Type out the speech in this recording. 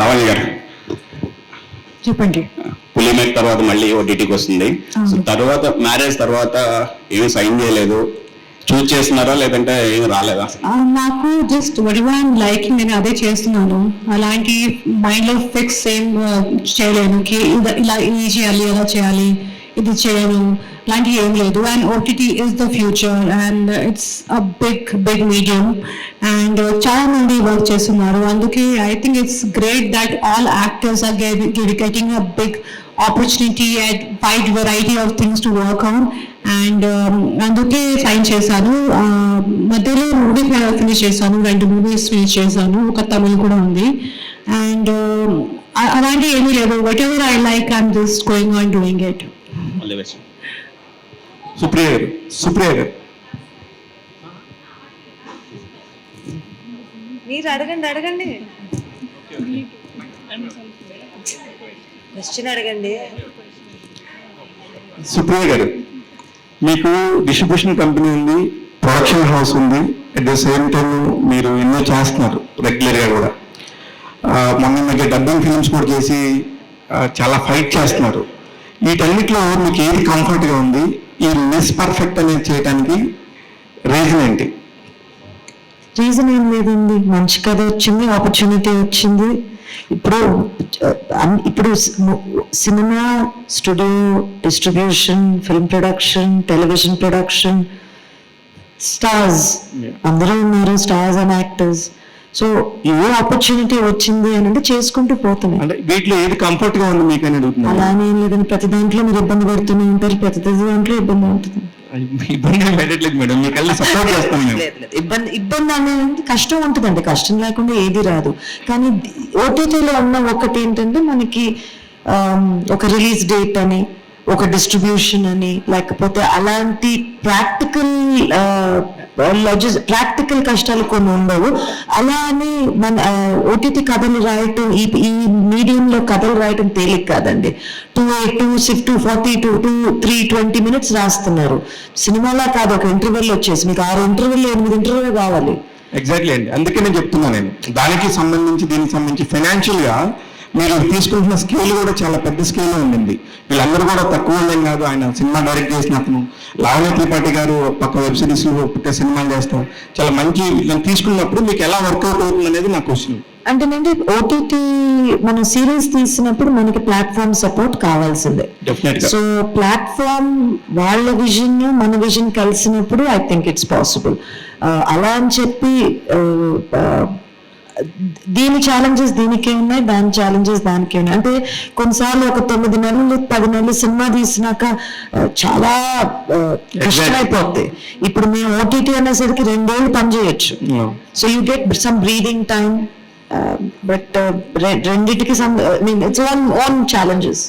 లవణ్య గారు చెప్పండి. పులిమేక్ తర్వాత మళ్ళీ ఓటీటీకి వస్తుంది. సో తర్వాత మ్యారేజ్ తర్వాత ఏమి సైన్ చేయలేదు, చూస్ చేస్తున్నారా లేదంటే ఏమి రాలేదా? నాకు జస్ట్ వడివాన్ లైకింగ్ నేను అదే చేస్తున్నాను. అలాంటి మైండ్ లో ఫిక్స్ ఏం చేయలేను కి ఇలా ఇది చేయాలి అలా చేయాలి ఇది చేయను లాంటివి ఏం లేదు. And OTT is the future and it's a big medium and చాలా మంది వర్క్ చేస్తున్నారు. అందుకే I think it's great that all actors are getting a big opportunity at wide variety of things to work on and అందుకే sign చేశాను. మధ్యలో movie finish చేశాను, 2 movies finish చేశాను, ఒక తమిళ్ కూడా ఉంది. అండ్ అలాంటి ఏమీ లేదు. What ever I like I'm just going on doing it. Supriya గారు మీరు అడగండి క్వశ్చన్ అడగండి. సుప్రియ గారు, మీకు డిస్ట్రిబ్యూషన్ కంపెనీ ఉంది, ప్రొడక్షన్ హౌస్ ఉంది, అట్ ద సేమ్ టైం మీరు ఎన్నో చేస్తున్నారు రెగ్యులర్గా కూడా. మొన్న మీకు డబ్బింగ్ ఫిల్మ్స్ కూడా చేసి చాలా ఫైట్ చేస్తున్నారు. వీటన్నిటిలో మీకు ఏది కంఫర్ట్గా ఉంది? ఈ మిస్ పర్ఫెక్ట్ అనేది చేయడానికి రీజన్ ఏంటి? రీజన్ ఏం లేదండి, మంచి కథ వచ్చింది, ఆపర్చునిటీ వచ్చింది. ఇప్పుడు cinema studio, distribution, film production, television production, stars అందరూ ఉన్నారు, stars and actors. So A opportunity వచ్చింది అని అంటే చేసుకుంటూ పోతున్నాయి. అంటే వీటిలో ఏది కంఫర్ట్ గా ఉంది మీకు అని అడుగుతున్నాను. అలానే లేదండి, ప్రతి దాంట్లో మీరు ఇబ్బంది పడుతూనే ఉంటారు, ప్రతి దాంట్లో ఇబ్బంది ఉంటుంది. ఇబ్బంది పెట్టట్లేదు మేడం, మీకు సపోర్ట్ చేస్తాం. ఇబ్బంది అనేది కష్టం ఉంటుందండి, కష్టం లేకుండా ఏది రాదు. కానీ ఓటీటీలో ఉన్న ఒకటి ఏంటంటే మనకి ఒక రిలీజ్ డేట్ అని, ఒక డిస్ట్రిబ్యూషన్ అని, లేకపోతే అలాంటి ప్రాక్టికల్ కష్టాలు కొన్ని ఉండవు. అలా అని మన ఓటీటీ కథలు రాయటం, ఈ మీడియంలో కథలు రాయటం తేలిక కాదండి. 2:40 minutes రాస్తున్నారు. సినిమాలా కాదు, ఒక ఇంటర్వెల్ వచ్చేసి మీకు 6 ఇంటర్వెల్ 8 ఇంటర్వెల్ కావాలి. ఎగ్జాక్ట్లీ అండి, అందుకే నేను చెప్తున్నాను. నేను దానికి సంబంధించి దీనికి సంబంధించి ఫైనాన్షియల్ గా మీరు తీసుకుంటున్న స్కేల్ కూడా చాలా పెద్ద స్కేల్ ఉండింది. వీళ్ళందరూ కూడా తక్కువ ఉండేది కాదు. ఆయన సినిమా డైరెక్ట్ చేసిన అతను, లావణ్య త్రిపాఠి గారు పక్క వెబ్ సిరీస్ పుట్టే సినిమాలు చేస్తాం, చాలా మంచి తీసుకున్నప్పుడు మీకు ఎలా వర్కౌట్ అవుతుంది అనేది నా క్వశ్చన్. అంటే ఓటీటీ మనం సిరీస్ తీసినప్పుడు మనకి ప్లాట్ఫామ్ సపోర్ట్ కావాల్సిందే. సో ప్లాట్ఫామ్ వాళ్ళ విజన్ మన విజన్ కలిసినప్పుడు ఐ థింక్ ఇట్స్ పాసిబుల్. అలా అని చెప్పి దీని ఛాలెంజెస్ దీనికే ఉన్నాయి, దాని ఛాలెంజెస్ దానికే ఉన్నాయి. అంటే కొన్నిసార్లు ఒక 9 నెలలు 10 నెలలు సినిమా తీసినాక చాలా కష్టమైపోద్ది. ఇప్పుడు మేము ఓటీటీ అనేసరికి 2 ఏళ్ళు పని చేయొచ్చు. So you get some breathing time, but రెండిటికి ఇట్స్ ఓన్ ఛాలెంజెస్.